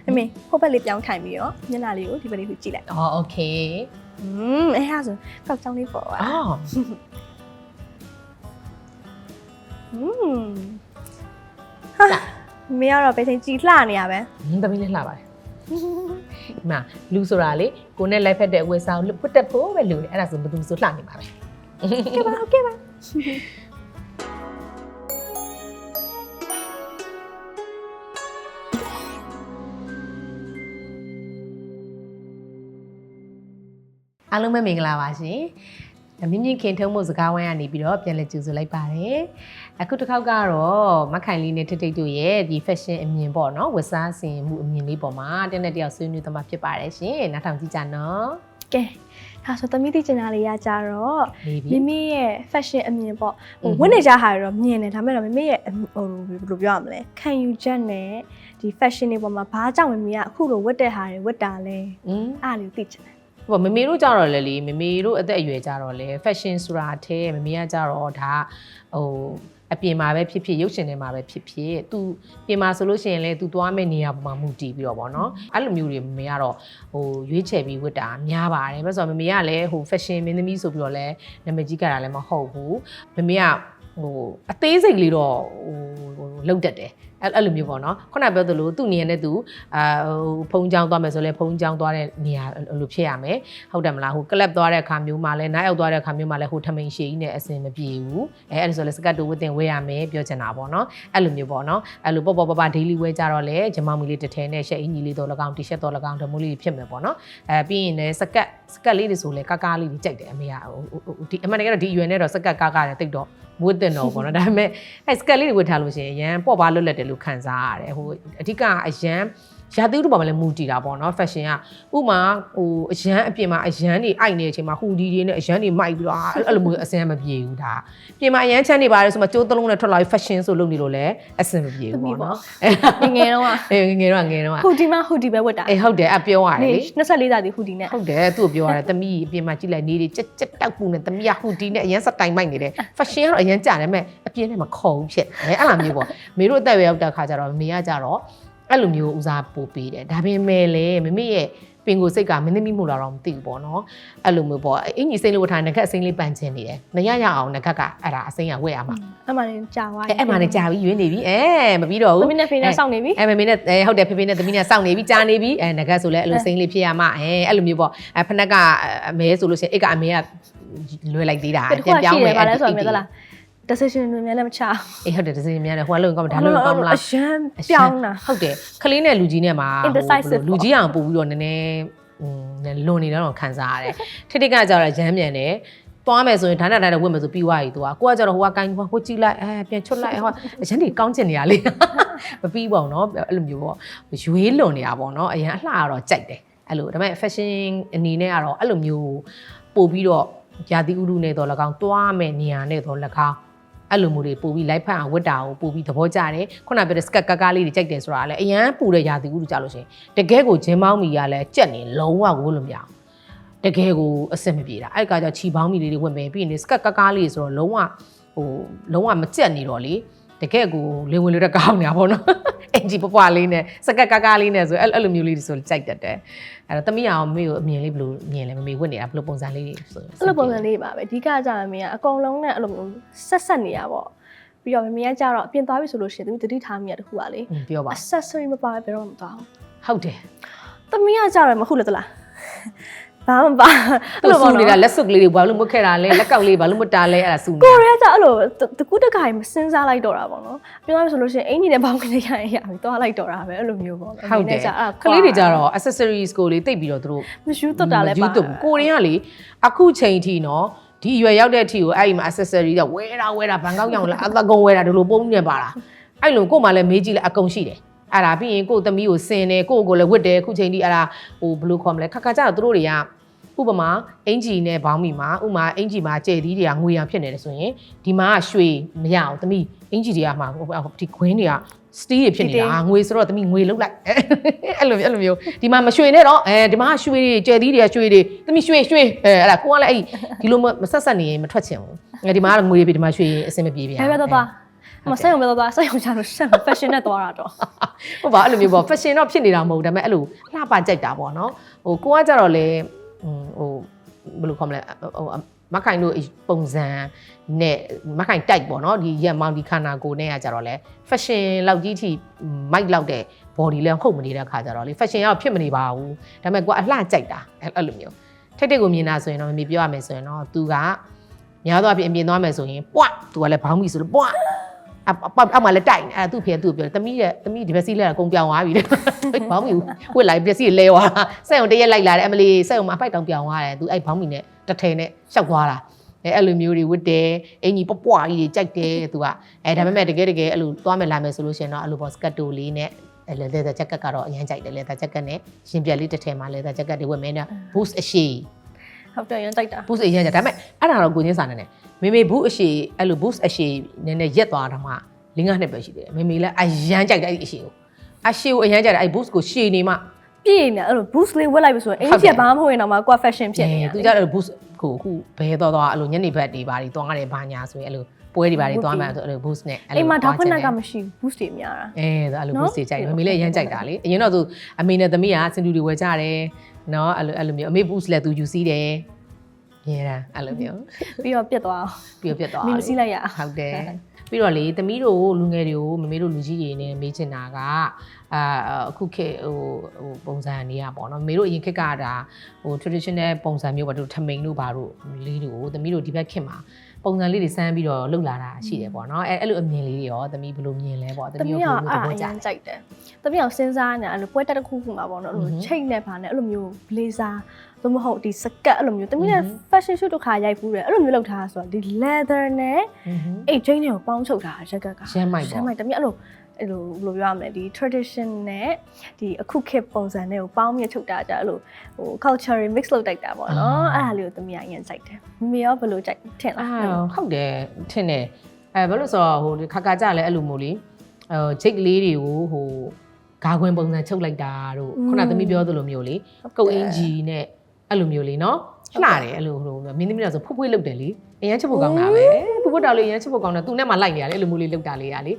အမေဟိုဘက်လေးပြောင်းထိုင်ပြီးတော့မျက်နှာလေးကိုဒီဘက်လေးကိုကြည့်လိုက် အော်โอเค အဲ့ဒါဆိုကောက်ချောင်းလေးပေါ်ပါ အော် ဟာမင်းကတော့ပဲချင်းကြည်လှနေရပဲ သမီးလေးလှပါတယ်ဒီမှာလူဆိုတာလေကိုနဲ့လိုက်ဖက်တဲ့အဝတ်စားကိုဖွတ်တက်ဖို့ပဲလူလေအဲ့ဒါဆိုဘယ်သူဆိုလှနေမှာပဲ ကဲပါကဲပါ အားလုံးပဲမင်္ဂလာပါရှင်မြင့်မြင့်ခင်ထုံးမှုစကားဝိုင်းကနေပြီးတော့ပြန်လည်ကြိုဆိုလိုက်ပါတယ်အခုတစ်ခေါက်ကတော့မခိုင်လေးနဲ့ထိတ်ထိတ်တို့ရဲ့ဒီ fashion အမြင်ပေါ့နော်ဝတ်စားဆင်မှုအမြင်လေးပေါ်မှာတင်းတဲ့တယောက်ဆွေးနွေးသမှာဖြစ်ပါတယ်ရှင်နောက်ထောင်ကြည့်ကြနော် ကဲဒါဆိုသမီးသိချင်တာလေးရကြတော့မိမိရဲ့ fashion အမြင်ပေါ့ဝတ်နေကြဟာတော့မြင်တယ်ဒါပေမဲ့မိမိရဲ့ဟိုဘယ်လိုပြောရမလဲခံယူချက်နဲ့ဒီ fashion တွေပေါ်မှာဘာကြောင့်မိမိကအခုလိုဝတ်တဲ့ဟာတွေဝတ်တာလဲအားလေးသိချင်တယ် ဟိုမမေတို့ကြတော့လေမမေတို့အသက်အရွယ်ကြတော့လေ fashion ဆိုတာအထဲမမေကကြတော့ဒါဟိုအပြင်မှာပဲဖြစ်ဖြစ်ရုပ်ရှင်ထဲမှာပဲဖြစ်ဖြစ်သူပြင်မှာဆိုလို့ရှိရင်လေသူသွားမဲ့နေရာပေါ်မှာမူတည်ပြီးတော့ဗောနော်အဲ့လိုမျိုးတွေမမေကတော့ဟိုရွေးချယ်ပြီးဝတ်တာများပါတယ်ဘာလို့ဆိုတော့မမေကလည်းဟို fashion မင်းသမီးဆိုပြီးတော့လဲနာမည်ကြီးကြတာလည်းမဟုတ်ဘူးမမေကဟိုအသေးစိတ်လေးတော့ဟိုလောက်တတ်တယ်အဲ့လိုမျိုးပေါ့နော်ခုနပြောသလိုသူ့နေရာနဲ့သူဖုံးချောင်းသွားမယ်ဆိုလဲဖုံးချောင်းသွားတဲ့နေရာလိုဖြစ်ရမယ်ဟုတ်တယ်မလားဟိုကလပ်သွားတဲ့အခါမျိုးမှာလဲနားရောက်သွားတဲ့အခါမျိုးမှာလဲဟိုထမိန်ရှည်ကြီးနဲ့အစင်မပြေဘူးအဲ့ဒါဆိုလဲစကတ်တိုဝတ်တင်ဝဲရမယ်ပြောချင်တာပေါ့နော်အဲ့လိုမျိုးပေါ့နော်အဲ့လိုပေါ့ပေါ့ပ daily ဝဲကြတော့လဲဂျမောင်မီလေးတစ်ထဲနဲ့ရှက်အင်ကြီးလေးတော့၎င်းတီရှပ်တော့၎င်းဓမိုးလေးဖြစ်မယ်ပေါ့နော်ပြီးရင်လဲစကတ်လေးတွေဆိုလဲကားလေးတွေကြိုက်တယ်အမေကဒီအမှန်တကယ်တော့ဒီအရွယ်နဲ့တော့စကတ်ကားတယ်တိတ်တော့ဝတ်တင်တော့ပေါ့နော်ဒါပေမဲ့အဲ့စကတ်လေးတွေဝတ်ထားလို့ရှိရင်ရန်ပေါ့ပါလွတ်လပ်တယ်လို့ခံစားရတယ်ဟိုအဓိကအရန်ရာသီဥတုပေါ်မှာလည်းမူတည်တာပေါ့နော် fashion ကဥမာဟိုအရန်အပြင်မှာအရန်တွေအိုက်နေတဲ့အချိန်မှာဟူဒီတွေနဲ့အရန်တွေမိုက်ပြီးတော့အဲ့လိုမျိုးအစင်မပြေဘူးဒါပြင်မှာအရန်ချမ်းနေပါတယ်ဆိုမှကျိုးသလုံးနဲ့ထွက်လာပြီး fashion ဆိုလုပ်နေလို့လည်းအစင်မပြေဘူးပေါ့နော်ငယ်တော့ငယ်တော့ဟူဒီပဲဝတ်တာအေးဟုတ်တယ်အပြောရတယ်လေ24သားဒီဟူဒီနဲ့ဟုတ်တယ်သူ့ကိုပြောရတယ်သမီးအပြင်မှာကြည့်လိုက်နေတွေကြက်တောက်ပူနဲ့သမီးကဟူဒီနဲ့အရန်စတိုင်မိုက်နေတယ် fashion ကတော့အရန်ကြတယ်မဲ့အပြင်ထဲမှာခေါ်ဘူးဖြစ်အဲ့လိုမျိုးပေါ့မေတို့အသက်ရောက်တဲ့ခါကျတော့မေကကြတော့အဲ့လိုမျိုးဦးစားပို့ပေးတယ်ဒါပေမဲ့လေမမေရဲ့ပင်ကိုစိတ်ကမင်းသမီးမှုလာတော့မသိဘူးပေါ့နော်အဲ့လိုမျိုးပေါ့အင်ကြီးစိမ့်လို့ထားငကက်အစိမ့်လေးပန်ချင်နေတယ်မရအောင်ငကက်ကအဲ့ဒါအစိမ့်ကဝက်ရမှာအမှန်လည်းကြာသွားအဲ့မှလည်းကြာပြီးရွေးနေပြီမပြီးတော့ဘူးသမီးနဲ့ဖေနဲ့စောင့်နေပြီမမေနဲ့ဟုတ်တယ်ဖေဖေနဲ့သမီးနဲ့စောင့်နေပြီကြာနေပြီငကက်ဆိုလဲအဲ့လိုစိမ့်လေးဖြစ်ရမှာအဲ့လိုမျိုးပေါ့ဖနက်ကအမဲဆိုလို့ရှိရင်အိတ်ကအမဲကလွယ်လိုက်သေးတာပြန်ပြောင်းမယ်အဲ့ဒါဆိုမြင်သလား decision တွေများလည်းမချအေးဟုတ်တယ် decision များလည်းဟိုကလုံးကောင်းဒါလုံးကောင်းမလားအရန်ပြောင်းတာဟုတ်တယ်ခလေးနဲ့လူကြီးနဲ့မှာလူကြီးအောင်ပို့ပြီးတော့နည်းနည်းလွန်နေတော့ခံစားရတယ်ထိတိကကြောက်ရရမ်းမြန်တယ်သွားမယ်ဆိုရင်ဒါနဲ့ဝတ်မယ်ဆိုပြီးွားရီသူကကိုကကျတော့ဟိုကကိုင်းဟိုကြည့်လိုက်ပြန်ချွတ်လိုက်ဟိုအရန်တွေကောင်းချင်နေရလေမပြီးပါဘူးเนาะအဲ့လိုမျိုးပေါ့ရွေးလွန်နေတာပေါ့เนาะအရန်အလှတော့ကြိုက်တယ်အဲ့လိုဒါပေမဲ့ fashion အနေနဲ့ကတော့အဲ့လိုမျိုးပို့ပြီးတော့ရာသီဥတုနဲ့တော့၎င်းတွားမယ်နေရာနဲ့တော့၎င်းအဲ့လိုမျိုးတွေပို့ပြီးလိုက်ဖက်အောင်ဝတ်တာကိုပို့ပြီးသဘောကျတယ်ခုနပြောတဲ့ skat ကားလေးတွေကြိုက်တယ်ဆိုတာလည်းအရန်ပူတဲ့ရာသီဥတုကြလို့ရှိရင်တကယ်ကိုဂျင်းမောင်းမီကလည်းကြက်နေလုံးဝကိုလို့မရအောင်တကယ်ကိုအဆင်မပြေတာအဲ့ကကြောင့်ခြီပေါင်းမီလေးတွေဝတ်မယ်ပြီးရင် skat ကားလေးဆိုတော့လုံးဝမကြက်နေတော့လေတကယ်ကိုလေဝင်လို့တော့ကောင်းနေတာပေါ့နော်အင်ဂျီပွားလေးနဲ့စကတ်ကားလေးနဲ့ဆိုအဲ့လိုမျိုးလေးတွေဆိုကြိုက်တတ်တယ်အဲ့တော့သမီးအောင်မေကိုအမြင်လေးဘယ်လိုမြင်လဲမမေဝတ်နေတာဘယ်လိုပုံစံလေးဆိုအဲ့လိုပုံစံလေးပါပဲအဓိကကြတာမေကအကုန်လုံးနဲ့အဲ့လိုဆက်နေရပေါ့ပြီးတော့မေကကြတော့အပြင်သွားပြီဆိုလို့ရှိရင်သမီးတတိထားမိရတခုပါလေပြောပါ accessory မပါဘယ်တော့မှမသွားဘူးဟုတ်တယ်သမီးကကြတော့မဟုတ်လေသလားဘာမှမပါအဲ့လိုပေါ့နေတာလက်စွပ်ကလေးတွေဘာလို့မွတ်ခဲ့တာလဲလက်ကောက်လေးဘာလို့မတားလဲအဲ့ဒါစူနေကိုရဲကအဲ့လိုတကူတခါမစင်းစားလိုက်တော့တာပေါ့နော်ပြောရမယ်ဆိုလို့ရှိရင်အင်ကြီးနဲ့ပေါင်းကလေးရရင်ရပြီသွားလိုက်တော့တာပဲအဲ့လိုမျိုးပေါ့ဟုတ်တယ်ကလေးတွေကြတော့ accessories ကိုလေတိတ်ပြီးတော့သူတို့မယူတော့တာလဲပါကိုရင်းကလေအခုချိန်ထိနော်ဒီအရွယ်ရောက်တဲ့အထိကိုအဲ့ဒီမှာ accessory ကဝဲတာဘန်ကောက်ရောင်လားအသကုံဝဲတာဒီလိုပုံနေပါလားအဲ့လိုကို့မှလည်းမေးကြည့်လဲအကုန်ရှိတယ်အဲ့ဒါပြီးရင်ကို့သမီးကိုစင်တယ်ကိုလည်းဝတ်တယ်အခုချိန်ထိအဲ့ဒါဟိုဘယ်လိုခေါ်မလဲခါကြတော့သူတို့တွေကဥပမာအင်ဂျီနဲ့ဘောင်းမီမှာဥမာအင်ဂျီမှာကျဲသီးတွေကငွေရံဖြစ်နေတယ်ဆိုရင်ဒီမှာကရွှေမရအောင်သမီးအင်ဂျီတွေကမှာဒီခွင်းတွေကစတီးတွေဖြစ်နေတာငွေဆိုတော့သမီးငွေလုတ်လိုက်အဲ့လိုမျိုးဒီမှာမရွှေနဲ့တော့ဒီမှာရွှေတွေကျဲသီးတွေကရွှေတွေသမီးရွှေအဲ့ဒါကိုကလည်းအဲ့ဒီလိုမဆက်ဆက်နေရင်မထွက်ချင်ဘူးဒီမှာကငွေတွေဒီမှာရွှေအစင်မပြေပြန်ဘယ်တော့ မဆက်ရုံပဲသွားဆက်ရုံချလို့ဆက် fashion နဲ့သွားတာတော့ ဟုတ်ပါအဲ့လိုမျိုးပေါ့ fashion တော့ဖြစ်နေတာမဟုတ်ဒါပေမဲ့အဲ့လိုလှပကြိုက်တာပေါ့နော်ဟိုကိုကကြတော့လေဟိုဘယ်လိုခေါ်မလဲဟိုမခိုင်တို့ပုံစံနဲ့မခိုင်တိုက်ပေါ့နော်ဒီရက်မောင်ဒီခန္ဓာကိုယ်နဲ့ကကြတော့လေ fashion လောက်ကြီးထိမိုက်လောက်တဲ့ body လည်းဟုတ်မနေတဲ့အခါကြတော့လေ fashion ရောက်ဖြစ်မနေပါဘူးဒါပေမဲ့ကိုကအလှကြိုက်တာအဲ့လိုမျိုးထိတ်ကိုမြင်တာဆိုရင်တော့မမေပြောရမယ်ဆိုရင်တော့သူကများသောအားဖြင့်အပြင်သွားမယ်ဆိုရင်ပွတ်သူကလည်းဘောင်းပြီဆိုလို့ပွတ်အောက်မှာလည်းတိုက်နေအဲ့သူ့ဖေသူ့ပြောသမီးဒီဘက်စီးလဲအကုန်ပြောင်းသွားပြီတဲ့ဘောင်းပြီဝစ်လိုက်ပျက်စီးလဲသွားစက်ုံတရက်လိုက်လာတယ်အမလီစက်ုံမှာအပိုက်တောင်ပြောင်းသွားတယ်သူအဲ့ဘောင်းပြီနဲ့တထဲနဲ့ရှောက်သွားတာအဲ့လိုမျိုးတွေဝစ်တယ်အင်ကြီးပွားကြီးကြိုက်တယ်သူကဒါပေမဲ့တကယ်အဲ့လိုသွားမယ်လာမယ်ဆိုလို့ရှိရင်တော့အဲ့လိုပေါ့စကတ်တိုလေးနဲ့လေသာဂျက်ကတ်ကတော့အရင်ကြိုက်တယ်လေသာဂျက်ကတ်နဲ့ရှင်ပြက်လေးတစ်ထည်မှာလေသာဂျက်ကတ်တွေဝတ်မယ်နဲ့ boost အရှိဟုတ်တယ်ရန်ကြိုက်တာ boost အရင်ကြဒါပေမဲ့အဲ့ဒါတော့ကိုချင်းစာနေတယ်မေမေ boost အရှိအဲ့လို boost အရှိနည်းနည်းရက်သွားတော့မှ5နှစ်ပဲရှိသေးတယ်မေမေလည်းအရန်ကြိုက်တယ်အဲ့ဒီအရှိကိုအရန်ကြိုက်တယ်အဲ့ boost ကိုရှည်နေမှပြည့်နေအဲ့လို boost လေးဝတ်လိုက်ပြီဆိုရင်အင်ကြီးဘာမှမဟုတ်ရင်တော့မှကိုက fashion ဖြစ်နေတယ်သူကြတော့ boost ကိုအခုဘဲသွားအဲ့လိုညနေဘက်တွေပါတွေသွားရတယ်ဘာညာဆိုရင်အဲ့လိုပွဲတွေပါတွေသွားမှဆိုအဲ့လို boost နဲ့အဲ့လိုအိမ်မှာဓာတ်ဖက်နက်ကမရှိဘူး boost တွေများတာအဲ့လို boost တွေကြိုက်တယ်မေမေလည်းအရန်ကြိုက်တာလေအရင်တော့သူအမေနဲ့သမီးကစင်တူတွေဝယ်ကြတယ်နော်အဲ့လိုမျိုးအမေ boost လည်းသူယူစီးတယ်ရဲတာအဲ့လိုမျိုးပြီးတော့ပြတ်သွားမင်းမစီးလိုက်ရဟုတ်တယ်ပြီးတော့လေသမီးတို့လူငယ်တွေကိုမမေတို့လူကြီးတွေနဲ့မေးချင်တာကအခုခေတ်ဟိုပုံစံနေရပေါ့နော်မမေတို့အရင်ခေတ်ကဒါဟို traditional ပုံစံမျိုးပေါ့တို့ထမိန်တို့ဘာတို့လေးတွေကိုသမီးတို့ဒီဘက်ခေတ်မှာပုံစံလေးတွေစမ်းပြီးတော့လှုပ်လာတာရှိတယ်ပေါ့နော်အဲ့လိုအမြင်လေးတွေရောသမီးဘယ်လိုမြင်လဲပေါ့သမီးရောဘယ်လိုသဘောကျကြိုက်တယ်သမီးအောင်စဉ်းစားနေအဲ့လိုပွဲတက်တစ်ခုခုမှာပေါ့နော်အဲ့လိုချိတ်နဲ့ပါနဲ့အဲ့လိုမျိုး blazer သို့မဟုတ်ဒီစကတ်အဲ့လိုမျိုးသမီးက fashion shoot တစ်ခါရိုက်ဘူးတယ်အဲ့လိုမျိုးလုပ်ထားဆိုတော့ဒီ leather နဲ့အိတ်ချင်းတွေကိုပေါင်းချုပ်ထားရက်ကကရမ်းမိုက်ပေါ့ရမ်းမိုက်သမီးအဲ့လိုဘယ်လိုပြောရမလဲဒီ tradition နဲ့ဒီအခုခေတ်ပုံစံနဲ့ကိုပေါင်းမြှချုပ်တာကြအဲ့လိုဟို culture mix လုပ်တိုက်တာပေါ့နော်အဲ့ဒါလေးကိုသမီးကအရင်စိုက်တယ်မမေရောဘယ်လိုကြိုက်ထင်လားဟုတ်တယ်ထင်တယ်ဘယ်လိုဆိုတော့ဟိုခါခါကြလဲအဲ့လိုမျိုးလေဂျိတ်လေးတွေကိုဟိုဂါခွင်ပုံစံချုပ်လိုက်တာတို့ခုနသမီးပြောသလိုမျိုးလေကုတ်အင်ဂျီနဲ့အဲ့လိုမျိုးလေနော်လှတယ်အဲ့လိုဟိုမင်းသမီးတော့ဆိုဖွဖွလုပ်တယ်လေအရန်ချက်ဖို့ကောင်းတာပဲဖွဖွတောက်လေးအရန်ချက်ဖို့ကောင်းတယ်သူနဲ့မှလိုက်နေရတယ်အဲ့လိုမျိုးလေးလုပ်တာလေးရလေ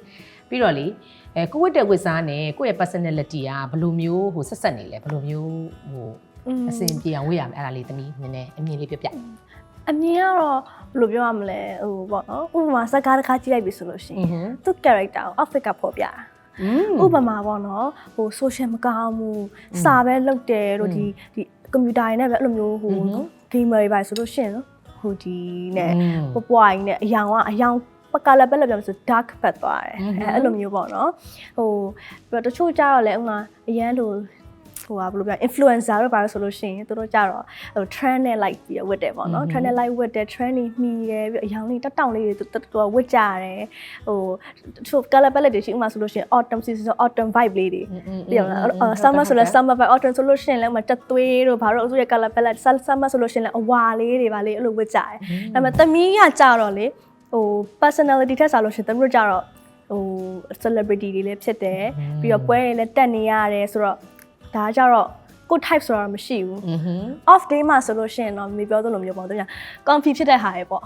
ပြီးတော့လေကိုဝတ်တဲ့ဝတ်စားနဲ့ကိုယ့်ရဲ့ personality ကဘယ်လိုမျိုးဟိုဆက်ဆက်နေလဲဘယ်လိုမျိုးဟိုအစဉ်ပြေအောင်ဝတ်ရမယ်အဲ့ဒါလေးသမီးနည်းနည်းအမြင်လေးပြပြအမြင်ကတော့ဘယ်လိုပြောရမလဲဟိုပေါ့နော်ဥပမာစကားတစ်ခါကြည့်လိုက်ပြီဆိုလို့ရှိရင်သူ့ character ကို outfit ကဖော်ပြတာဥပမာပေါ့နော်ဟို social မကောင်းဘူးစာပဲလုပ်တယ်တို့ဒီကွန်ပျူတာတွေနဲ့ပဲအဲ့လိုမျိုးဟို gamer တွေပါဆိုလို့ရှိရင်ဟိုဒီနဲ့ပွားရင်းနဲ့အယောင်ပကလာပဲလည်းပြောဆို dark ဖတ်သွားတယ်အဲ့လိုမျိုးပေါ့နော်ဟိုပြီးတော့တချို့ကြတော့လည်းဥမာအရန်လိုဟိုဟာဘယ်လိုပြော influencer တို့ပါလို့ဆိုလို့ရှိရင်သူတို့ကြတော့ဟို trend နဲ့ like ပြီးဝတ်တယ်ပေါ့နော် trend နဲ့ like ဝတ်တယ် trend တွေမှီတယ်ပြီးအယောင်လေးတောက်လေးတွေတော်ဝတ်ကြတယ်ဟိုတချို့ color palette တွေရှိဥမာဆိုလို့ရှိရင် autumn season ဆို autumn vibe လေးတွေပြီးတော့ summer ဆိုလဲ summer vibe autumn ဆိုလို့ရှိရင်လည်းဥမာတက်သွေးတို့ဘာလို့အစိုးရ color palette summer ဆိုလို့ရှိရင်လည်းအဝါလေးတွေပါလေအဲ့လိုဝတ်ကြတယ်ဒါပေမဲ့သမီးကကြတော့လေဟို personality ထက်စားလို့ရှိရင်သမီးတို့ကြတော့ဟို celebrity တွေလည်းဖြစ်တယ်ပြီးတော့ပွဲတွေလည်းတက်နေရတယ်ဆိုတော့ဒါကြတော့ကို type ဆိုတာမရှိဘူး off day မှာဆိုလို့ရှိရင်တော့မပြောသလိုမျိုးပေါ့သူက comfy ဖြစ်တဲ့ဟာတွေပေါ့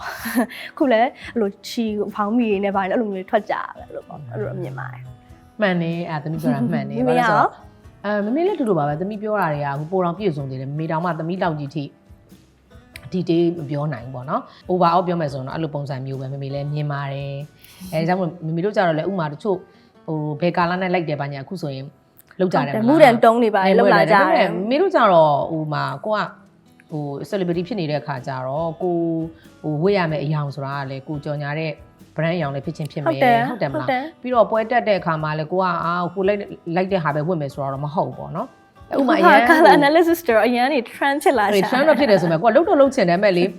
ခုလည်းအဲ့လိုချီဖောင်းမီတွေနဲ့ဗာအဲ့လိုမျိုးထွက်ကြတယ်လို့ပေါ့အဲ့လိုမြင်ပါတယ်မှန်နေသမီးပြောတာမှန်နေဘာလို့ဆိုတော့မမေလည်းတူတူပါပဲသမီးပြောတာတွေကဟိုပိုတော်ပြည့်စုံနေတယ်မမေတောင်မှသမီးတောက်ကြီးထိဒီတေးမပြောနိုင်ဘူးပေါ့နော် over all ပြောမယ်ဆိုတော့အဲ့လိုပုံစံမျိုးပဲမမေလည်းမြင်ပါတယ်အဲဒါကြောင့်မမေတို့ကြတော့လေဥမာတချို့ဟိုဘယ်ကာလာနဲ့လိုက်တယ်ပါညာအခုဆိုရင်လောက်ကြတယ်မလားမူတန်တုံးနေပါလေလောက်လာကြတယ်မင်းတို့ကြတော့ဟိုမှာကိုကဟို celebrity ဖြစ်နေတဲ့အခါကျတော့ကိုဟိုဝတ်ရမယ့်အယောင်ဆိုတာကလေကိုကြော်ညာတဲ့ brand အယောင်လေးဖြစ်ချင်းဖြစ်မယ်ဟုတ်တယ်မလားပြီးတော့ပွဲတက်တဲ့အခါမှာလေကိုကကိုလိုက်တဲ့ဟာပဲဝတ်မယ်ဆိုတော့မဟုတ်ပေါ့နော်ဥမာအရင် color analysis တော့အရင်နေ trend ဖြစ်လာတယ် trend တော့ဖြစ်တယ်ဆိုမှကိုကလုတ်တော့လုတ်ချင်တယ်မဲ့လေ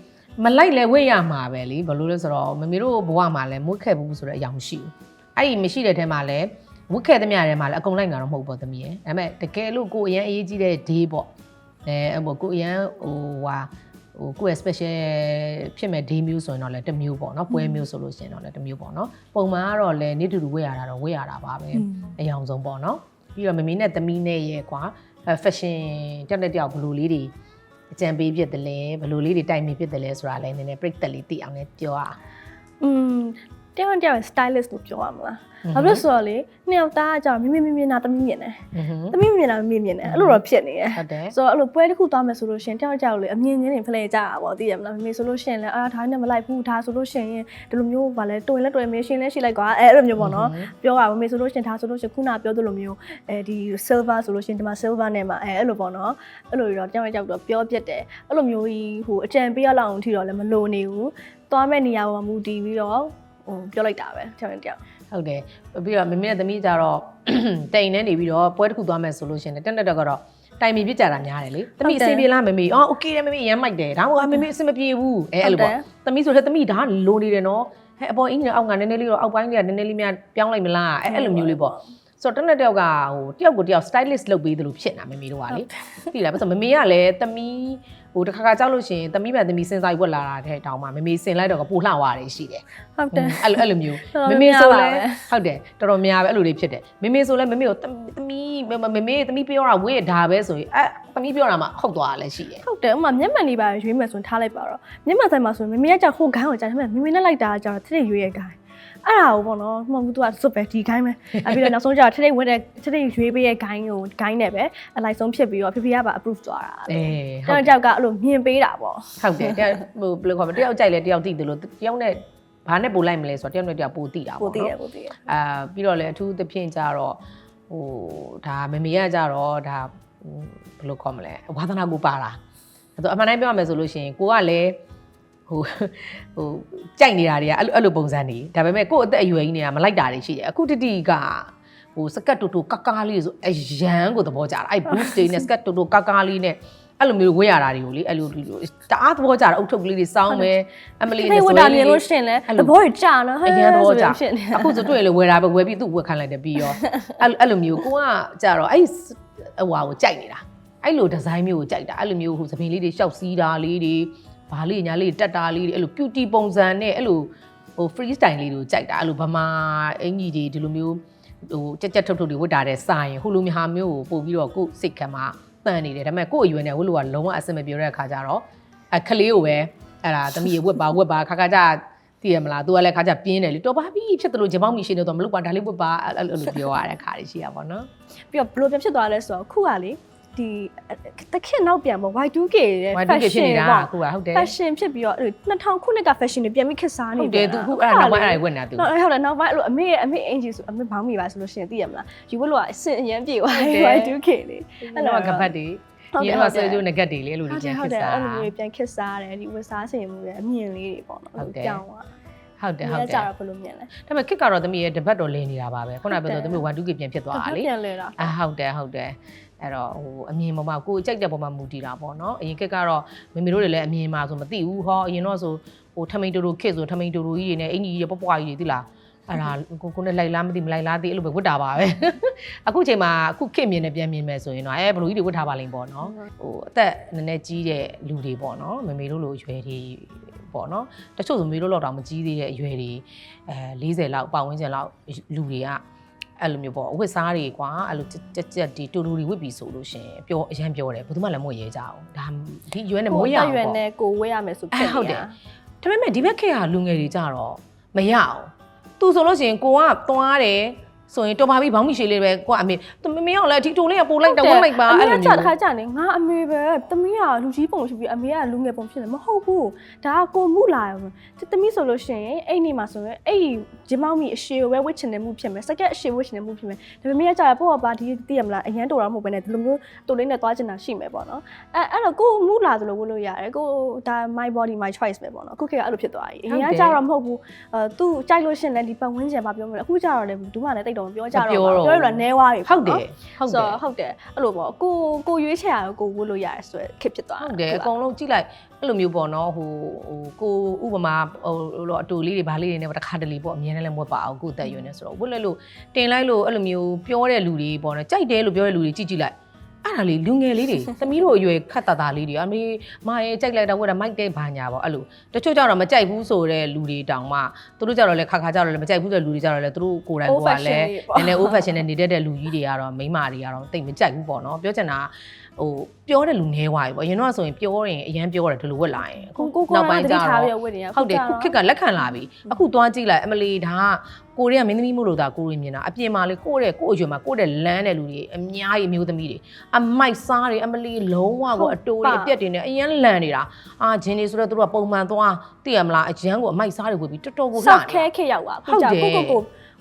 မလိုက်လဲဝတ်ရမှာပဲလေဘာလို့လဲဆိုတော့မမေတို့ဘဝမှာလဲမွေးခဲ့ဘူးဆိုတဲ့အယောင်ရှိဘူးအဲ့ဒီမရှိတဲ့ထဲမှာလဲဝတ်ခဲ့သမျှထဲမှာလည်းအကုန်လိုက်တာတော့မဟုတ်ပေါ့သမီးရဲ့ဒါပေမဲ့တကယ်လို့ကိုအရင်အရေးကြီးတဲ့ day ပေါ့ကိုအရင်ဟိုကိုရဲ့ special ဖြစ်မဲ့ day မျိုးဆိုရင်တော့လည်းတစ်မျိုးပေါ့နော်ပွဲမျိုးဆိုလို့ရှိရင်တော့လည်းတစ်မျိုးပေါ့နော်ပုံမှန်ကတော့လည်းနေ့တူတူဝတ်ရတာတော့ဝတ်ရတာပါပဲအယောင်ဆုံးပေါ့နော်ပြီးတော့မမေနဲ့သမီးနဲ့ရဲ့ကွာ fashion တက်တဲ့တယောက်ဘလိုလေးတွေအကြံပေးဖြစ်တယ်လဲဘလိုလေးတွေတိုင်မီဖြစ်တယ်လဲဆိုတာလည်းနည်းနည်းပြိတ္တလေးသိအောင်လည်းပြောရ တယောက်တယောက် stylist လို့ပြောရမလားဘာဖြစ်လို့ဆိုတော့လေနှစ်ယောက်သားကကြောင့်မြင်နာသမီးမြင်တယ်သမီးမြင်တာမြင်တယ်အဲ့လိုတော့ဖြစ်နေတယ်ဆိုတော့အဲ့လိုပွဲတစ်ခုသွားမယ်ဆိုလို့ရှင်တယောက်တယောက်လေအမြင်ချင်းတွေဖလှယ်ကြတာပေါ့သိရမလားမေဆိုလို့ရှင်လဲအာဒါနဲ့မလိုက်ဘူးဒါဆိုလို့ရှင်ဒီလိုမျိုးဗာလဲတွင်လဲတွင်မင်းရှင်လဲရှိလိုက်ကွာအဲ့လိုမျိုးပေါ့နော်ပြောရပါမေဆိုလို့ရှင်ဒါဆိုလို့ရှင်ခုနပြောသလိုမျိုးဒီ silver ဆိုလို့ရှင်ဒီမှာ silver နဲ့မှာအဲ့လိုပေါ့နော်အဲ့လိုတော့တယောက်တယောက်တော့ပြောပြတ်တယ်အဲ့လိုမျိုးကြီးဟိုအကြံပေးရလောက်အောင်ထီတော့လည်းမလိုနေဘူးသွားမဲ့နေရာပေါ်မှာမူတည်ပြီးတော့ဟိုပြောလိုက်တာပဲတယောက်တယောက်ဟုတ်တယ်ပြီးတော့မမေနဲ့သမီးကြတော့တိန်နေနေပြီးတော့ပွဲတစ်ခုသွားမယ်ဆိုလို့ရှိရင်တက်ကတော့တိုင်မီပြစ်ကြတာများတယ်လေသမီးအဆင်ပြေလားမမေအော်โอเคတယ်မမေရမ်းမိုက်တယ်ဒါမှမဟုတ်မမေအဆင်မပြေဘူးအဲ့လိုပေါ့သမီးဆိုလည်းသမီးဒါလိုနေတယ်နော်ဟဲ့အပေါ်အင်းကြီးအောက်ကနည်းနည်းလေးတော့အောက်ပိုင်းလေးကနည်းနည်းလေးများပြောင်းလိုက်မလားအဲ့လိုမျိုးလေးပေါ့ဆိုတော့တယောက်ကဟိုတယောက်ကိုတယောက် stylist လုပ်ပေးသလိုဖြစ်နေတာမမေတို့ကလေသိလားဆိုတော့မမေကလည်းသမီးဟိုတစ်ခါကြောက်လို့ရှိရင်သမီးပဲသမီးစင်စားဝက်လာတာတဲ့တောင်မှမမေစင်လိုက်တော့ကပိုလှဝရတယ်ရှိတယ်ဟုတ်တယ်အဲ့လိုမျိုးမမေဆိုလဲဟုတ်တယ်တော်တော်များပဲအဲ့လိုလေးဖြစ်တယ်မမေဆိုလဲမမေကိုသမီးပြောတာဝေးဒါပဲဆိုရင်သမီးပြောတာမှဟုတ်သွားလဲရှိတယ်ဟုတ်တယ်ဥမာမျက်မှန်လေးပါရွေးမယ်ဆိုရင်ထားလိုက်ပါတော့မျက်မှန်ဆိုင်မှာဆိုရင်မမေကကြောက်ဟိုဂိုင်းကိုကြောက်တယ်မမေနဲ့လိုက်တာကြောက်ထစ်ရွေးရဲ့ဂိုင်းအဲ့ဒါကိုပေါ့နော်မှမဟုတ်သူကစွတ်ပဲဒီဂိုင်းပဲအဲ့ပြီးတော့နောက်ဆုံးကျတော့ထစ်ဝင်တဲ့ထစ်ရွေးပေးရဲ့ဂိုင်းကိုဂိုင်းနဲ့ပဲအလိုက်ဆုံးဖြစ်ပြီးတော့ဖေကပါ approve သွားတာဟုတ်ကြောက်ကအဲ့လိုမြင်ပေးတာပေါ့ဟုတ်တယ်ဟိုဘယ်လိုခေါ်မလဲတယောက်ကြိုက်လဲတယောက်သိတယ်လို့တယောက်နဲ့ဘာနဲ့ပို့လိုက်မလဲဆိုတော့တယောက်နဲ့တယောက်ပို့သိတာပေါ့နော်ပို့သိတယ်ပြီးတော့လေအထူးသဖြင့်ကြတော့ဟိုဒါမမေကကြတော့ဒါဘယ်လိုခေါ်မလဲဝါသနာကိုပါတာအဲ့တော့အမှန်တိုင်းပြောရမယ်ဆိုလို့ရှိရင်ကိုကလည်းဟိုကြိုက်နေတာတွေကအဲ့လိုပုံစံတွေဒါပေမဲ့ကို့အသက်အရွယ်ကြီးနေတာမလိုက်တာတွေရှိတယ်အခုတတိကဟိုစကတ်တူကကားလေးဆိုအရန်ကိုသဘောကျတာအဲ့ boost တွေနဲ့စကတ်တူကားလေးနဲ့အဲ့လိုမျိုးဝေးရတာတွေကိုလေအဲ့လိုတအားသဘောကျတာအုတ်ထုပ်ကလေးတွေစောင်းမယ်အမလီနဲ့ဆိုရင်မြင်လို့ရှင်လဲသဘောကျနော်အရင်သဘောကျအခုဆိုတွေ့လေဝယ်တာပဲဝယ်ပြီးသူ့ဝယ်ခိုင်းလိုက်တယ်ပြီးရောအဲ့လိုမျိုးကိုကကြတော့အဲ့ဟိုဟာကိုကြိုက်နေတာအဲ့လိုဒီဇိုင်းမျိုးကိုကြိုက်တာအဲ့လိုမျိုးဟိုသပင်လေးတွေရှောက်စီးတာလေးတွေဘာလေးညာလေးတက်တာလေးတွေအဲ့လို cutie ပုံစံနဲ့အဲ့လိုဟို free style လေးတွေကိုကြိုက်တာအဲ့လိုဗမာအင်ကြီးတွေဒီလိုမျိုးဟိုကြက်ထုတ်တွေဝတ်တာတဲ့စာရင်ဟိုလိုမျိုးဟာမျိုးကိုပို့ပြီးတော့ကိုယ်စိတ်ခံမှာတန်နေတယ်ဒါပေမဲ့ကိုယ့်အရွယ်နဲ့ဝတ်လို့ကလုံးဝအဆင်မပြေတဲ့အခါကျတော့အခလေးကိုပဲအဲ့ဒါသမီးဝတ်ပါခါကြသိရမလား तू ကလည်းခါကြပြင်းတယ်လေတော်ပါပြီဖြစ်တယ်လို့ဂျပောင်းမီရှင်တော့မလုပ်ပါဒါလေးဝတ်ပါအဲ့လိုပြောရတဲ့ခါတွေရှိတာပေါ့နော်ပြီးတော့ဘလို့ပြန်ဖြစ်သွားလဲဆိုတော့ခုကလေဒီတခင်နောက်ပြန်ပေါ့ Y2K ရဲ့ fashion ဖြစ်နေတာအခုကဟုတ်တယ် fashion ဖြစ်ပြီးတော့2000ခုနှစ်က fashion တွေပြန်ပြီးခေတ်စားနေတယ်ဟုတ်တယ်သူအခုအဲ့ဒါနောက်ပိုင်းအဲ့ဒါဝတ်နေတာသူဟုတ်တယ်နောက်ပိုင်းအဲ့လိုအမေအင်ဂျီဆိုအမေဘောင်းမိပါဆိုလို့ရှိရင်သိရမလားယူဝတ်လို့ကအစင်အရန်ပြေသွားတယ် Y2K လေအဲ့လိုကပတ်တွေဒီမှာဆွဲကြိုးငကတ်တွေလေအဲ့လိုတွေပြန်ခေတ်စားအဲ့လိုမျိုးပြန်ခေတ်စားတယ်ဒီဝတ်စားစင်မှုတွေအမြင်လေးတွေပေါ့နော်ပြောင်းသွားဟုတ်တယ်ကြာတော့ဘယ်လိုမြင်လဲဒါပေမဲ့ခစ်ကတော့သမီးရဲ့တပတ်တော်လင်းနေတာပါပဲခုနကပြောသမီး Y2K ပြန်ဖြစ်သွားတာလေပြန်လဲတာဟုတ်တယ်အဲ့တော့ဟိုအမြင်ပေါ်မှာကိုယ်ကြိုက်တဲ့ပေါ်မှာမူတည်တာပေါ့နော်အရင်ခက်ကတော့မမေတို့တွေလည်းအမြင်မှာဆိုမသိဘူးဟောအရင်တော့ဆိုဟိုထမိန်တူတူခစ်ဆိုထမိန်တူတူကြီးတွေနဲ့အင်ကြီးတွေပွားကြီးတွေသိလားအဲ့ဒါကိုနဲ့လိုက်လားမသိမလိုက်လားသိအဲ့လိုပဲဝတ်တာပါပဲအခုချိန်မှာအခုခစ်မြင်နဲ့ပြန်မြင်မယ်ဆိုရင်တော့ဘလူကြီးတွေဝတ်ထားပါလိမ့်ပေါ့နော်ဟိုအသက်နည်းနည်းကြီးတဲ့လူတွေပေါ့နော်မမေတို့လိုအရွယ်တွေပေါ့နော်တချို့ဆိုမေတို့လောက်တော့မကြီးသေးတဲ့အရွယ်တွေ40လောက်ပတ်ဝန်းကျင်လောက်လူတွေကအဲ့လိုမျိုးပေါ့အဝတ်စားတွေကွာအဲ့လိုကြက်တီတူတူတွေဝတ်ပြီးဆိုလို့ရှင်ပြောအရန်ပြောတယ်ဘယ်သူမှလည်းမဝတ်ရဲကြအောင်ဒါဒီရွယ်နဲ့မဝတ်ရအောင်ပေါ့ရွယ်နဲ့ကိုဝတ်ရမယ်ဆိုဖြစ်နေတာဒါပေမဲ့ဒီဘက်ခေတ်ဟာလူငယ်တွေကြတော့မရအောင်သူဆိုလို့ရှိရင်ကိုကသွားတယ်ဆိုရင်တော်ပါပြီဘောင်းမီရှည်လေးပဲကိုကအမေသူမမေအောင်လဲဒီတိုလေးကပို့လိုက်တော့ဝတ်လိုက်ပါအဲ့လိုမျိုးတစ်ခါကြာနေငါအမေပဲသမီးကလူကြီးပုံရှိပြီးအမေကလူငယ်ပုံဖြစ်တယ်မဟုတ်ဘူးဒါကကိုမှုလာတယ်သမီးဆိုလို့ရှိရင်အဲ့နေမှာဆိုရင်အဲ့ဂျမောင်းမီအရှည်ကိုပဲဝတ်ချင်တယ်မှုဖြစ်မယ်စကက်အရှည်ဝတ်ချင်တယ်မှုဖြစ်မယ်ဒါပေမဲ့ကြာရပေါ့ပါဒီသိရမလားအရန်တော်တော့မဟုတ်ဘဲနဲ့ဒီလိုမျိုးတိုလေးနဲ့သွားချင်တာရှိမယ်ပေါ့နော်အဲ့တော့ကိုမှုလာသလိုဝတ်လို့ရတယ်ကိုဒါ my body my choice ပဲပေါ့နော်အခုခေတ်ကအဲ့လိုဖြစ်သွားပြီအရင်ကကြာတော့မဟုတ်ဘူးသူကြိုက်လို့ရှိရင်လည်းဒီပတ်ဝန်းကျင်ဘာပြောမလဲအခုကြာတော့လည်းဘူးမှလည်းတိတ်တော့မပြောကြတော့ပြောရလို့နဲဝါးပြီဟုတ်တယ်အဲ့လိုပေါ့ကိုရွေးချယ်ရကိုဝတ်လို့ရတယ်ဆိုရခက်ဖြစ်သွားဟုတ်တယ်အကုန်လုံးကြည့်လိုက်အဲ့လိုမျိုးပေါ့နော်ဟိုကိုဥပမာဟိုလိုအတူလေးတွေဘာလေးတွေနဲ့တခါတလေပေါ့အမြင်နဲ့လည်းမဝတ်ပါအောင်ကိုအသက်ရွယ်နေဆိုတော့ဝတ်လိုက်လို့တင်လိုက်လို့အဲ့လိုမျိုးပြောတဲ့လူတွေပေါ့နော်ကြိုက်တယ်လို့ပြောတဲ့လူတွေကြည့်လိုက် အဲ့ဒါလေးလူငယ်လေးတွေသမီးတို့အရွယ်ခက်တာတာလေးတွေအမေမရဲ့ကြိုက်လိုက်တော့ဝတ်တာမိုက်တဲ့ဘာညာပေါ့အဲ့လိုတချို့ကြတော့မကြိုက်ဘူးဆိုတဲ့လူတွေတောင်မှသူတို့ကြတော့လေခါကြတော့လေမကြိုက်ဘူးဆိုတဲ့လူတွေကြတော့လေသူတို့ကိုယ်တိုင်ကလည်းနည်းနည်း old fashion နဲ့နေတဲ့လူကြီးတွေကတော့မိန်းမတွေကတော့တိတ်မကြိုက်ဘူးပေါ့နော်ပြောချင်တာဟိုပြောတဲ့လူနည်းသွားပြီပေါ့အရင်တော့ဆိုရင်ပြောရင်အရန်ပြောတယ်ဒီလိုဝတ်လာရင်အခုနောက်ပိုင်းကျတော့ဟုတ်တယ်ခုခက်ကလက်ခံလာပြီအခုသွားကြည့်လိုက်အမလီဒါကကိုရီးယားမင်းသမီးမို့လို့ဒါကိုရီးမြင်တာအပြင်မှာလေကိုယ့်အရွယ်မှာကိုယ့်လမ်းတဲ့လူတွေအများကြီးမျိုးသမီးတွေအမိုက်စားတွေအမလီလုံးဝကိုအတိုးတွေအပြက်တွေနဲ့အရန်လန်နေတာဂျင်းနေဆိုတော့သူတို့ကပုံမှန်သွားသိရမလားအရန်ကိုအမိုက်စားတွေဝတ်ပြီးတော်တော်ကိုလှနေ self care ခေရောက်ပါအခုကြာကို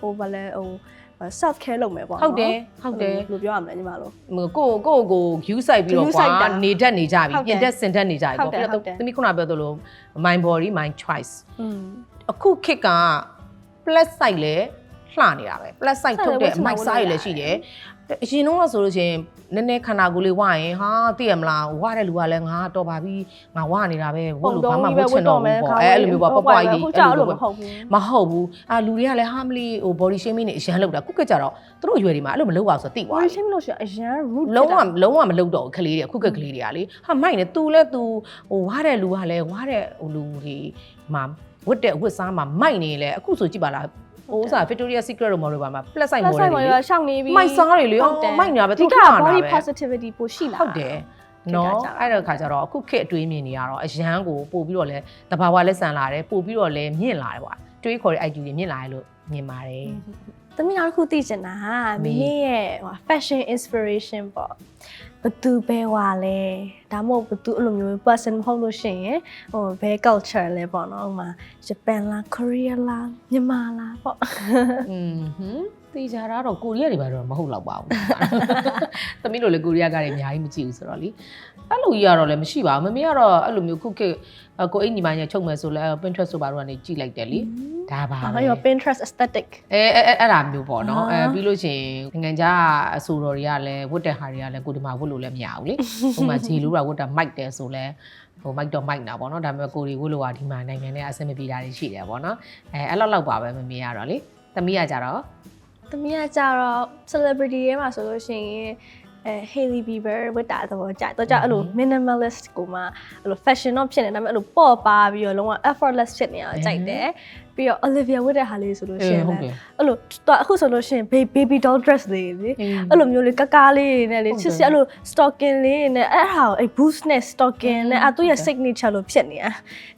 ဟိုဗလဲဟို self care လုပ်မယ်ပေါ့နော်ဟုတ်တယ်ဘယ်လိုပြောရမလဲညီမတို့ကို view site ပြီးတော့ကွာနေတတ်နေကြပြီပြင်တက်စင်တက်နေကြပြီပေါ့ပြီးတော့သမီးခုနပြောသလို my body my choice အခုခက်က plus site လဲလှနေတာပဲ plus site ထုတ်တဲ့ mic size လည်းရှိတယ်အရင်တော့ဆိုလို့ရှိရင်နည်းနည်းခန္ဓာကိုယ်လေးဝရင်ဟာသိရမလားဝတဲ့လူကလည်းငါတော်ပါပြီငါဝနေတာပဲဝလို့ဘာမှမချင်တော့ဘူးပေါ့အဲ့လိုမျိုးပေါ့ပွားကြီးအဲ့လိုမဟုတ်ဘူးလူတွေကလည်းဟာမလီဟို body shaming နဲ့အရန်လောက်တာခုကကြတော့သူတို့အရွယ်တွေမှာအဲ့လိုမလုပ်ပါဆိုတော့သိသွား body shaming လို့ရှိရင်အရန် root လုံးဝမလုပ်တော့ဘူးခလေးတွေခုကလေးတွေကလေဟာမိုက်နေ तू လဲ तू ဟိုဝတဲ့လူကလည်းဝတဲ့ဟိုလူတွေမှာဝတ်တဲ့ဝတ်စားမှာမိုက်နေလေအခုဆိုကြည့်ပါလားဟိုစား Victoria Secret တို့ model ပါမှာ plus size model တွေရှောင်းနေပြီမိုက်စားတွေလေမိုက်နေတာပဲသူက body positivity ပိုရှိလာဟုတ်တယ်နော်အဲ့တော့ခါကျတော့အခုခေတ်အတွေးမြင်နေရတော့အရန်ကိုပို့ပြီးတော့လဲတဘာဝလဲဆန်လာတယ်ပို့ပြီးတော့လဲမြင့်လာတယ်ကွာတွေးခေါ်တဲ့ IQ တွေမြင့်လာတယ်လို့မြင်ပါတယ်သမီးနောက်တစ်ခုသိချင်တာဟာမိမိရဲ့ဟို fashion inspiration ပေါ့ဘသူပဲဝါလဲဒါမှမဟုတ်ဘသူအဲ့လိုမျိုး person မဟုတ်လို့ရှိရင်ဟိုဘယ် culture လဲပေါ့နော်ဥမာ Japan လား Korea လားမြန်မာလားပေါ့တေချာတော့ကိုရီးယားတွေဘာတော့မဟုတ်တော့ပါဘူး။သမီးတို့လည်းကိုရီးယားကလည်းအများကြီးမကြည့်ဘူးဆိုတော့လေအဲ့လိုကြီးကတော့လည်းမရှိပါဘူး။မမေကတော့အဲ့လိုမျိုးခုခေတ်ကိုအိမ်ညီမညာချုပ်မယ်ဆိုလဲ Pinterest ဆိုပါတော့ကနေကြည့်လိုက်တယ်လေ။ဒါပါပဲ။အဲ့ Pinterest aesthetic အဲ့ဒါမျိုးပေါ့နော်။ပြီးလို့ရှိရင်နိုင်ငံခြားအဆိုတော်တွေကလည်းဝတ်တဲ့ဟာတွေကလည်းကိုဒီမှာဝတ်လို့လည်းမရဘူးလေ။ဟိုမှာဂျီလူကဝတ်တာမိုက်တယ်ဆိုလဲဟိုမိုက်တော့မိုက်တာပေါ့နော်။ဒါပေမဲ့ကိုရီဝတ်လို့ကဒီမှာနိုင်ငံထဲအဆင်မပြေတာတွေရှိတယ်ပေါ့နော်။အဲ့လောက်ပါပဲမမေကတော့လေ။သမီးကကြတော့သမီးကကြတော့ celebrity တွေမှာဆိုလို့ရှိရင်Hailey Bieber ဝတ်တာတော့ကြာတော့ကြာအဲ့လို minimalist ကိုမှအဲ့လို fashion တော့ဖြစ်နေဒါပေမဲ့အဲ့လိုပေါ့ပါပြီးတော့လုံးဝ effortless ဖြစ်နေတာကြိုက်တယ်ပြီးတော့ Olivia ဝတ်တဲ့ဟာလေးဆိုလို့ရှိရင်အဲ့လိုအခုဆိုလို့ရှိရင် baby doll dress လေးလေအဲ့လိုမျိုးလေးကကားလေးနဲ့လေချစ်စအဲ့လို stocking လေးနဲ့အဲ့ဟာအဲ့ boost နဲ့ stocking နဲ့သူ့ရဲ့ signature လို့ဖြစ်နေတာ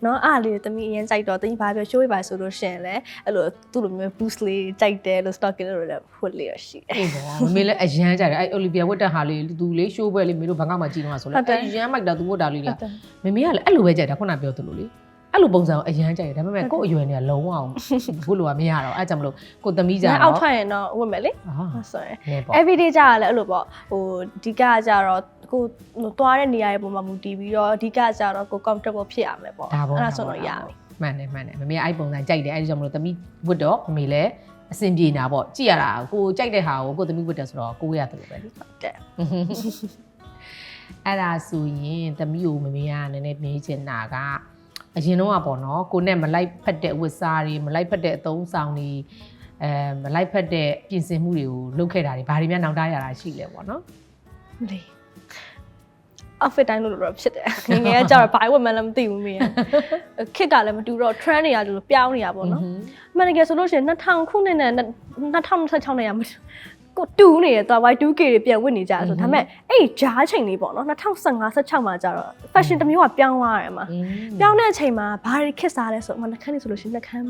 เนาะအားလေးသမီးအရင်ကြိုက်တော့သမီးဘာပြော show ပါဆိုလို့ရှိရင်လည်းအဲ့လိုသူ့လိုမျိုး boost လေးကြိုက်တယ်လို့ stocking လို့လည်းဝတ်လေးရရှိတယ်အေးပေါ့မမေလည်းအရန်ကြတယ်အဲ့ Olivia ဝတ်တဲ့ဟာလေးသူလေး show ပွဲလေးမင်းတို့ဘန်ကောက်မှာကြည့်တော့ဆိုလဲအရန်မိုက်တာသူဝတ်တာလေးလေမမေကလည်းအဲ့လိုပဲကြိုက်တာခုနပြောသလိုလေအဲ့လိုပုံစံကိုအရန်ကြိုက်တယ်ဒါပေမဲ့ကို့အရွယ်နဲ့လုံးဝအောင်ဘုလို့ကမရတော့အဲ့ကြောင့်မလို့ကိုသမီးကြတော့အောက်ထွက်ရင်တော့ဝတ်မယ်လေဟုတ်ဆိုရင် everyday ကြရလဲအဲ့လိုပေါ့ဟိုဒီကကြတော့ကိုသွားတဲ့နေရာရဲ့ပုံမှာမူတည်ပြီးတော့ဒီကကြတော့ကို comfortable ဖြစ်ရမယ်ပေါ့အဲ့ဒါဆိုတော့ရပြီမှန်တယ်မမေအဲ့ပုံစံကြိုက်တယ်အဲ့ဒီကြောင့်မလို့သမီးဝတ်တော့မမေလည်းအဆင်ပြေနေတာပေါ့ကြည့်ရတာကိုကြိုက်တဲ့ဟာကိုသမီးဝတ်တယ်ဆိုတော့ကိုဝေးရတယ်လို့ပဲလေဟုတ်တယ်အဲ့ဒါဆိုရင်သမီးကိုမမေကနည်းနည်းပြေးချင်တာကအရင်တော့ပေါ့နော်ကိုနဲ့မလိုက်ဖက်တဲ့ဝတ်စားတွေမလိုက်ဖက်တဲ့အသုံးဆောင်တွေမလိုက်ဖက်တဲ့ပြင်ဆင်မှုတွေကိုလုပ်ခဲ့တာတွေဘာတွေများနောင်တရတာရှိလဲပေါ့နော်မလေး outfit တိုင်းလို့တော့ဖြစ်တယ်ငယ်ငယ်ကကြောက်ဘာဝတ်မှန်းလည်းမသိဘူးမင်းခစ်ကလည်းမတူတော့ trend တွေကလို့ပြောင်းနေတာပေါ့နော်မှန်တကယ်ဆိုလို့ရှိရင်2000ခုနှစ်နဲ့2026နဲ့ရမှာကိုတူးနေရတော့ Y2K တွေပြန်ဝတ်နေကြဆိုဒါပေမဲ့အဲ့ဂျားချိန်လေးပေါ့နော်2015 16မှာကျတော့ fashion တစ်မျိုးကပြောင်းသွားတယ်မှာပြောင်းတဲ့အချိန်မှာဘာတွေခစ်စားလဲဆိုတော့နှခမ်းနေဆိုလို့ရှိရင်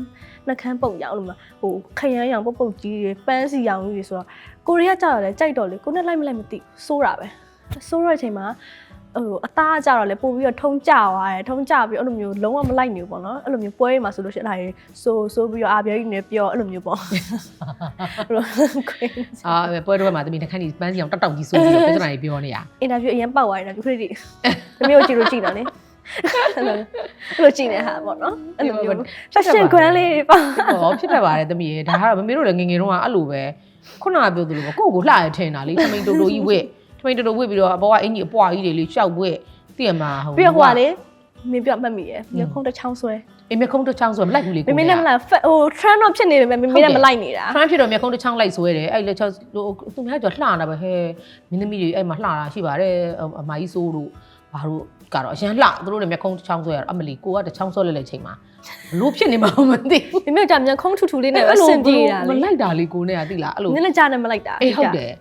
နှခမ်းပုတ်ရောင်လို့မှာဟိုခရမ်းရောင်ပုတ်ကြီးတွေပန်းစီရောင်ကြီးတွေဆိုတော့ကိုရီးယားကျတော့လေကြိုက်တော့လေကိုနဲ့လိုက်မလိုက်မသိစိုးတာပဲစိုးတဲ့အချိန်မှာဟိုအသားကြတော့လေပို့ပြီးတော့ထုံးကြသွားတယ်ထုံးကြပြီးအဲ့လိုမျိုးလုံးဝမလိုက်နေဘူးပေါ့နော်အဲ့လိုမျိုးပွဲမှာဆိုလို့ရှိရင်အဲ့ဒါဆိုပြီးတော့အာပြောကြီးနေပြောအဲ့လိုမျိုးပေါ့ပွဲတော့မှာတမီးတစ်ခါနေပန်းစီအောင်တောက်ကြီးဆိုပြီးတော့ပြောနေတာပြောနေရအင်တာဗျူးအရင်ပောက်သွားတယ်နော်ခရစ်တီတမျိုးကြည့်လို့ကြည့်တော့လေအဲ့လိုကြည့်နေတာပေါ့နော်အဲ့လိုမျိုး fashion ခွန်းလေးပေါ့ဟောဖြစ်တတ်ပါတယ်တမီးရေဒါကတော့မမေတို့လည်းငငယ်တုန်းကအဲ့လိုပဲခုနကပြောသလိုပေါ့ကိုယ့်ကိုလှရထင်တာလေထမိန်တူတူကြီးဝစ်ထမိန်တူတူဝစ်ပြီးတော့အပေါ်ကအင်ကြီးအပွားကြီးတွေလေးရှောက်ဝစ်သိရမှာဟုတ်ပြီးတော့ဟိုကလေမင်းပြောမှတ်မိရယ်မျက်ခုံးတစ်ချောင်းဆွဲ အေးမျက်ခုံးတစ်ချောင်းဆိုမလိုက်ဘူးလေကို မမေနဲ့မလိုက်ဟို trend တော့ဖြစ်နေပေမဲ့မမေနဲ့မလိုက်နေတာ trend ဖြစ်တော့မျက်ခုံးတစ်ချောင်းလိုက်ဆွဲတယ်အဲ့လက်ချောင်းသူများကြောလှတာပဲဟဲမင်းသမီးတွေအဲ့မှာလှတာရှိပါတယ်အမကြီးစိုးတို့ဘာလို့ကတော့အရန်လှသူတို့လည်းမျက်ခုံးတစ်ချောင်းဆွဲရအမလီကိုကတစ်ချောင်းဆွဲလဲချိန်မှာဘလို့ဖြစ်နေမှာမသိဘူး မမေကမျက်ခုံးထူထူလေးနဲ့ပဲစင်ပြေတာလေ မလိုက်တာလေကိုနဲ့ကသိလားအဲ့လို နည်းနည်းကြားနဲ့မလိုက်တာ အေးဟုတ်တယ်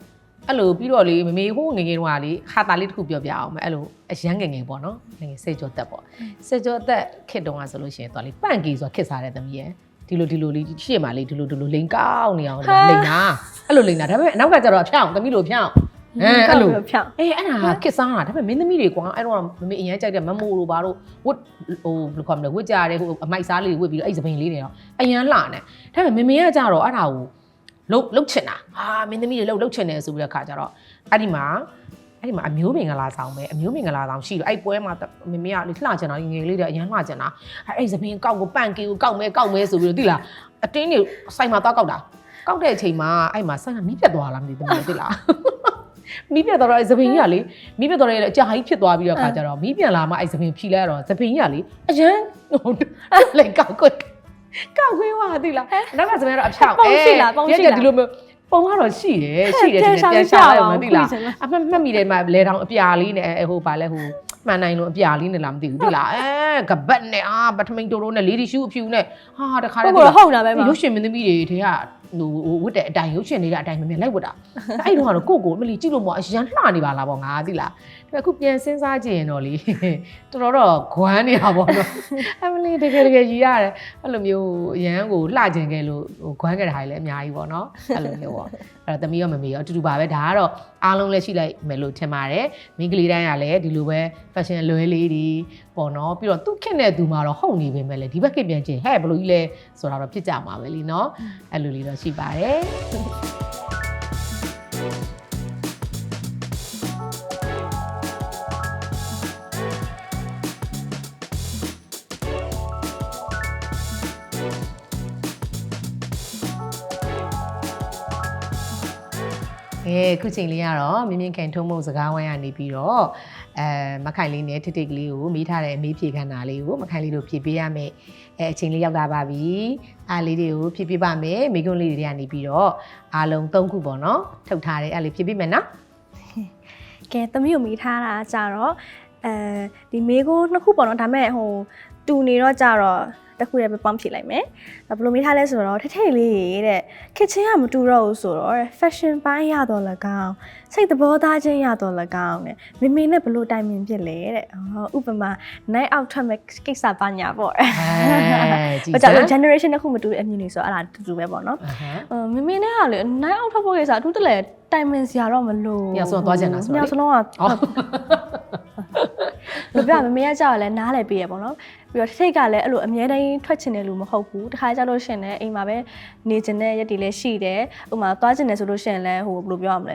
အဲ့လိုပြီးတော့လေမမေဟိုးငငယ်တော့ကလေခါတာလေးတစ်ခုပြောပြအောင်မယ်အဲ့လိုအရန်ငငယ်ပေါ့နော်ငငယ်စေကျော်တက်ပေါ့စေကျော်တက်ခစ်တုံးကဆိုလို့ရှိရင်သွားလေပန့်ကီဆိုတာခစ်စားတဲ့သမီးရဲ့ဒီလိုလေးရှေ့မှာလေဒီလိုလိန်ကောင်းနေအောင်လိန်တာအဲ့လိုလိန်တာဒါပေမဲ့အနောက်ကကျတော့ဖြောင်းသမီးလိုဖြောင်းအဲ့လိုဖြောင်းအေးအဲ့ဒါခစ်စားတာဒါပေမဲ့မင်းသမီးတွေကွာအဲ့တော့မမေအရန်ကြိုက်တဲ့မမိုးတို့ဘာတို့ဝတ်ဟိုဘယ်လိုခေါ်မလဲဝတ်ကြတဲ့ဟိုအမိုက်စားလေးတွေဝတ်ပြီးတော့အဲ့စပိန်လေးတွေတော့အရန်လှနေဒါပေမဲ့မမေကကြတော့အဲ့ဒါကိုလုတ်ချင်တာမင်းသမီးတွေလုတ်ချင်တယ်ဆိုပြီးတဲ့ခါကျတော့အဲ့ဒီမှာအမျိုးမင်္ဂလာဆောင်ပဲအမျိုးမင်္ဂလာဆောင်ရှိလို့အဲ့ပွဲမှာမမေကလေလှချင်တာငယ်လေးတွေအရန်လှချင်တာအဲ့စပင်းကောက်ကိုပန့်ကီကိုကောက်မဲဆိုပြီးတော့သိလားအတင်းတွေစိုက်မှာတော့ကောက်တာကောက်တဲ့အချိန်မှာအဲ့မှာဆိုင်ကမီးပြတ်သွားလားမသိဘူးသိလားမီးပြတ်သွားတော့အဲ့စပင်းကြီးကလေမီးပြတ်သွားတဲ့အကြာကြီးဖြစ်သွားပြီးတော့ခါကျတော့မီးပြန်လာမှအဲ့စပင်းဖြီလိုက်တော့စပင်းကြီးကလေအရန်ဟိုလေကောက်ခွေးဝါသိလားနောက်ကစပင်းကတော့အဖြောက်ဒီလိုမျိုးပုံကတော့ရှိတယ်ပြန်ရှာလိုက်မှသိလားအမှတ်မိတယ်မှာလဲတောင်အပြာလေးနဲ့ဟိုဗာလဲဟိုမှန်နိုင်လို့အပြာလေးနဲ့လားမသိဘူးသိလားကပတ်နဲ့ပထမိန်တိုးနဲ့လေးဒီရှူအဖြူနဲ့တခါတည်းဟုတ်တာပဲပါရုပ်ရှင်မင်းသမီးတွေထဲကဟိုဝတ်တဲ့အတိုင်းရုပ်ရှင်တွေကအတိုင်းမမြင်လိုက်ဝတ်တာအဲ့တော့ကတော့ကိုမလီကြည့်လို့မအရန်လှနေပါလားပေါ့ငါသိလားဒါအခုပြန်စဉ်းစားကြည့်ရင်တော့လေတော်တော့ဂွမ်းနေတာပေါ့နော်အမလီတကယ်ရည်ရတယ်အဲ့လိုမျိုးအရန်ကိုလှကျင်ခဲ့လို့ဂွမ်းခဲ့တာဟာလည်းအများကြီးပေါ့နော်အဲ့လိုမျိုးပေါ့အဲ့တော့သမီးရောမမေရောအတူတူပါပဲဒါကတော့အားလုံးလည်းရှိလိုက်မယ်လို့ထင်ပါတယ်မိန်းကလေးတိုင်းကလည်းဒီလိုပဲ fashion လွဲလေးတွေပေါ့နော်ပြီးတော့သူ့ခင်တဲ့သူမှာတော့ဟုတ်နေပေမဲ့လည်းဒီဘက်ကပြန်ချင်းဟဲ့ဘလို့ကြီးလဲဆိုတာတော့ဖြစ်ကြမှာပဲလीနော်အဲ့လိုလေးတော့ရှိပါတယ်ခုချိန်လေးကတော့မြင်းမြင့်ခင်ထုံးမုံစကားဝိုင်းကနေပြီးတော့မခိုင်လေးနဲ့တစ်ကလေးကိုမိထားတဲ့အမေးဖြေခန္ဓာလေးကိုမခိုင်လေးတို့ဖြေပေးရမယ်အချိန်လေးရောက်လာပါပြီအားလေးတွေကိုဖြေပေးပါမယ်မိကွန်းလေးတွေကနေပြီးတော့အားလုံး3ခုပေါ့နော်ထုတ်ထားတယ်အားလေးဖြေပေးမယ်နော်ကဲသမီးကိုမိထားတာကြတော့ဒီမေကို2ခုပေါ့နော်ဒါမဲ့ဟိုတူနေတော့ကြတော့တစ်ခုတည်းပဲပေါင်းဖြေလိုက်မယ်ဘယ်လိုမိထားလဲဆိုတော့ထလေးတဲ့ခစ်ချင်းကမတူတော့ဘူးဆိုတော့ fashion ပိုင်းရတော့၎င်းစိတ်သဘောသားချင်းရတော့၎င်းနဲ့မမေနဲ့ဘယ်လိုတိုင်ပင်ဖြစ်လဲတဲ့ဥပမာ night out ထွက်မဲ့ကိစ္စပါညာပေါ့ဘာကြောင့် generation တစ်ခုမတူတဲ့အမြင်တွေဆိုတော့အဲ့ဒါတူတူပဲပေါ့နော်မမေနဲ့ကလေ night out ထွက်ဖို့ကိစ္စအထူးတလဲတိုင်ပင်စရာတော့မလိုညောင်ဆုံးသွားကြတာဆိုတော့ညောင်ဆုံးကဘယ်ပြမမေကကြောက်လဲနားလဲပေးရပေါ့နော်ပြီးတော့ထိတ်ကလည်းအဲ့လိုအမြဲတမ်းထွက်ချင်တယ်လို့မဟုတ်ဘူးတခါကြလို့ရှင်လည်းအိမ်မှာပဲနေချင်တဲ့ရက်တွေလည်းရှိတယ်ဥပမာသွားချင်တယ်ဆိုလို့ရှင်လည်းဟိုဘယ်လိုပြောရမလ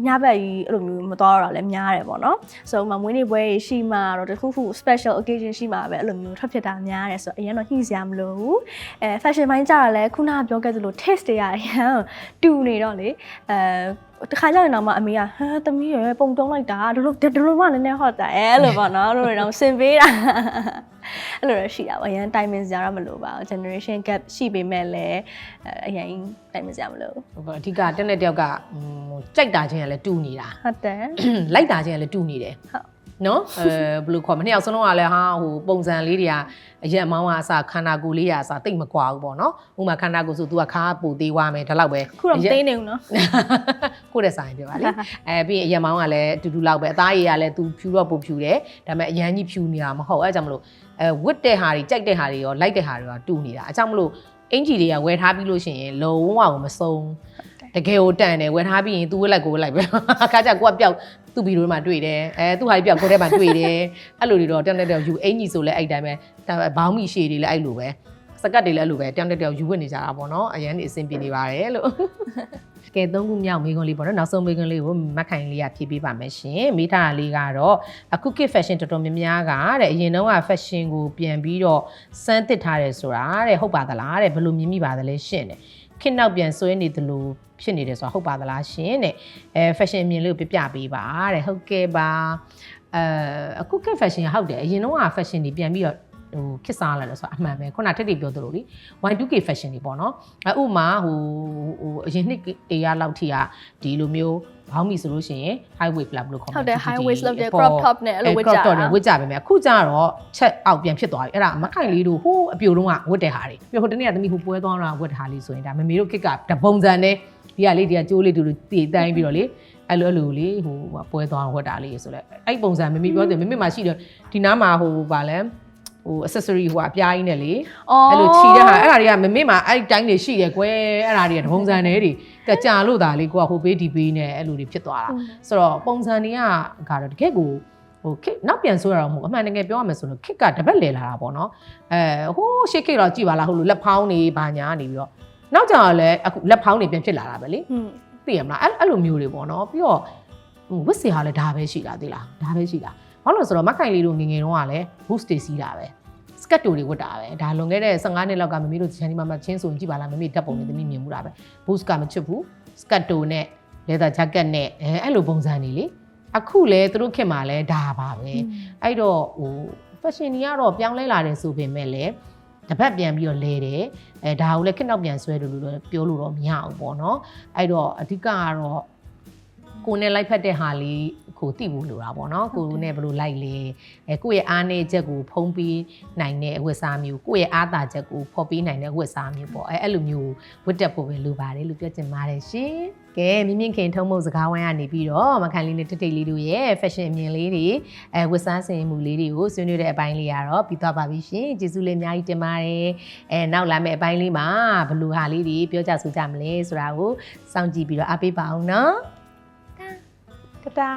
ဲညဘက်ကြီးအဲ့လိုမျိုးမသွားတော့တာလည်းများတယ်ပေါ့နော်ဆိုတော့မွေးနေ့ပွဲရှိမှတော့တခုခု special occasion ရှိမှပဲအဲ့လိုမျိုးထွက်ဖြစ်တာများတယ်ဆိုတော့အရင်တော့ညှိစရာမလိုဘူးfashion ပိုင်းကြတာလည်းခုနကပြောခဲ့သလို taste တွေအရင်တူနေတော့လေတခါကျရင်တော့မှအမေကသမီးရယ်ပုံတုံးလိုက်တာဒီလိုမှလည်းနည်းဟော့တာအဲ့လိုပေါ့နော်တို့တော့စင်ပေးတာအဲ့လိုရရှိတာပေါ့အရင် timing စရာတော့မလိုပါဘူး generation gap ရှိပေမဲ့လည်းအရင် timing စရာမလိုဘူးအဓိကတက်တဲ့တယောက်ကကြိုက်တာချင်းကလည်းတူနေတာဟုတ်တယ်လိုက်တာချင်းကလည်းတူနေတယ်ဟုတ်နော်ဘယ်လိုခေါ်မနှစ်ယောက်စလုံးကလည်းဟာဟိုပုံစံလေးတွေကအရက်မောင်းကအစားခန္ဓာကိုယ်လေးကအစားတိတ်မကွာဘူးပေါ့နော်ဥပမာခန္ဓာကိုယ်ဆို तू ကခါပူသေးသွားမယ်ဒါလောက်ပဲခုတော့မသိနေဘူးနော်ကိုယ့်တဲ့ဆိုင်ပြောပါလေပြီးရင်အရက်မောင်းကလည်းအတူတူလောက်ပဲအသားရည်ကလည်း तू ဖြူတော့ပိုဖြူတယ်ဒါပေမဲ့အရန်ကြီးဖြူနေတာမဟုတ်အဲကြောင့်မလို့ဝတ်တဲ့ဟာတွေကြိုက်တဲ့ဟာတွေရောလိုက်တဲ့ဟာတွေရောတူနေတာအဲကြောင့်မလို့အင်ဂျီတွေကဝယ်ထားပြီးလို့ရှိရင်လုံးဝမဆုံးတကယ်ကိုတန်တယ်ဝယ်ထားပြီးရင် तू ဝက်လိုက်ကိုဝက်လိုက်ပဲအခါကျကိုကပျောက်သူ့ဗီဒီယိုမှာတွေ့တယ်သူ့ဟာကြီးပျောက်ကိုထဲမှာတွေ့တယ်အဲ့လိုတွေတော့တန်းတဲ့ယူအင်ကြီးဆိုလဲအဲ့တိုင်းပဲဘောင်းမီရှည်တွေလည်းအဲ့လိုပဲစကတ်တွေလည်းအဲ့လိုပဲတန်းတဲ့ယူဝတ်နေကြတာပေါ့နော်အရန်နေအဆင်ပြေနေပါတယ်လို့ကဲ3ခုမြောက်မေးခွန်းလေးပေါ့နော်နောက်ဆုံးမေးခွန်းလေးကိုမက်ခိုင်လေးကဖြည့်ပေးပါမယ်ရှင်မိထားတာလေးကတော့အခု kid fashion တော်တော်များများကတဲ့အရင်တုန်းက fashion ကိုပြန်ပြီးတော့စမ်းသစ်ထားတယ်ဆိုတာတဲ့ဟုတ်ပါသလားတဲ့ဘယ်လိုမြင်မိပါသလဲရှင်တဲ့ခေတ်နောက်ပြန်ဆွဲနေသလိုဖြစ်နေတယ်ဆိုတာဟုတ်ပါသလားရှင်တဲ့fashion အမြင်လေးကိုပြပြပေးပါတဲ့ဟုတ်ကဲ့ပါအခုက fashion ကဟုတ်တယ်အရင်တော့ fashion တွေပြန်ပြီးတော့ ဟိုခစ်စားလာတယ်ဆိုတာအမှန်ပဲခုနထက်တည်ပြောသလိုလေ Y2K fashion တွေပေါ့နော်ဥမာဟိုအရင်နှစ်အေးရလောက်ထိကဒီလိုမျိုးဘောင်းမီဆိုလို့ရှိရင် high waist လားဘယ်လိုခေါ်မလဲ ဟုတ်တယ် high waist လောက်တဲ့ crop top နဲ့အဲ့လိုဝတ်ကြ crop top နဲ့ဝတ်ကြပဲမြအခုကျတော့ချက်အောက်ပြန်ဖြစ်သွားပြီအဲ့ဒါမခိုင်လေးတို့ဟိုးအပြိုတုံးကဝတ်တဲ့ဟာတွေပြီးဟိုတနေ့ကသမီးဟိုပွဲသွားတာဝတ်တဲ့ဟာလေးဆိုရင်ဒါမမေတို့ခစ်ကတပုံစံနဲ့ဒီကလေးဒီကကျိုးလေးတူတူတည်တိုင်းပြီးတော့လေအဲ့လိုလေးဟိုပွဲသွားဝတ်တာလေးဆိုလဲအဲ့ပုံစံမမေပြောတယ်မမေမှာရှိတယ်ဒီနားမှာဟိုဗာလဲဟို accessory ဟိုအပြားကြီးနဲ့လေအဲ့လိုခြီးတဲ့ဟာအဲ့ဒါတွေကမမေမှာအဲ့တိုင်းတွေရှိရယ်ကွယ်အဲ့ဒါတွေကတပုံစံတွေတကြာလို့ဒါလေးကိုကဟိုဘေးဒီဘေးနဲ့အဲ့လိုတွေဖြစ်သွားတာဆိုတော့ပုံစံတွေကကတော့တကယ်ကိုဟိုခစ်နောက်ပြန်ဆိုရတော့မဟုတ်အမှန်တကယ်ပြောရမယ်ဆိုတော့ခစ်ကတပတ်လဲလာတာပေါ့နော်ဟိုးရှစ်ခစ်တော့ကြည်ပါလားဟိုလိုလက်ဖောင်းနေဘာညာနေပြီးတော့နောက်ကြတော့လည်းအခုလက်ဖောင်းနေပြန်ဖြစ်လာတာပဲလေသိရမလားအဲ့လိုမျိုးတွေပေါ့နော်ပြီးတော့ဝစ်စီဟာလည်းဒါပဲရှိတာသိလားဒါပဲရှိတာဘာလို့လဲဆိုတော့မခိုင်လေးတို့ငငယ်တုန်းကလည်း boost တွေစီးတာပဲစကတ်တိုတွေဝတ်တာပဲဒါလွန်ခဲ့တဲ့15နှစ်လောက်ကမမေတို့ချန်ဒီမှာချင်းဆိုရင်ကြည့်ပါလားမမေဓာတ်ပုံနဲ့သမီးမြင်မှုတာပဲ boost ကမချွတ်ဘူးစကတ်တိုနဲ့ leather jacket နဲ့အဲ့လိုပုံစံတွေလေအခုလဲသူတို့ခင်မှာလဲဒါပါပဲအဲ့တော့ဟို fashion တွေကတော့ပြောင်းလဲလာတယ်ဆိုပေမဲ့လည်းတပတ်ပြန်ပြီးတော့လဲတယ်ဒါကိုလည်းခက်နောက်ပြန်ဆွဲတယ်လို့ပြောလို့တော့မရဘူးပေါ့နော်အဲ့တော့အဓိကကတော့ကိုယ်နဲ့လိုက်ဖက်တဲ့ဟာလေးကိုသိဖို့လိုတာပေါ့နော်ကိုနဲ့ဘယ်လိုလိုက်လဲကိုယ့်ရဲ့အားနည်းချက်ကိုဖုံးပြီးနိုင်တဲ့အဝတ်စားမျိုးကိုယ့်ရဲ့အားသာချက်ကိုဖော်ပေးနိုင်တဲ့အဝတ်စားမျိုးပေါ့အဲ့လိုမျိုးဝတ်တက်ဖို့ပဲလိုပါတယ်လို့ပြောချင်ပါတယ်ရှင်ကဲမြင့်မြင့်ခင်ထုံးမုံစကားဝိုင်းကနေပြီးတော့မခိုင်လေးနဲ့တိတ်တိတ်လေးတို့ရဲ့ fashion အမြင်လေးတွေဝတ်စားဆင်မှုလေးတွေကိုဆွေးနွေးတဲ့အပိုင်းလေးကတော့ပြီးသွားပါပြီရှင်ကျေးဇူးလေးအများကြီးတင်ပါတယ်နောက်လာမယ့်အပိုင်းလေးမှာဘယ်လိုဟာလေးတွေပြောကြဆိုကြမလဲဆိုတာကိုစောင့်ကြည့်ပြီးတော့အားပေးပါအောင်နော်တာ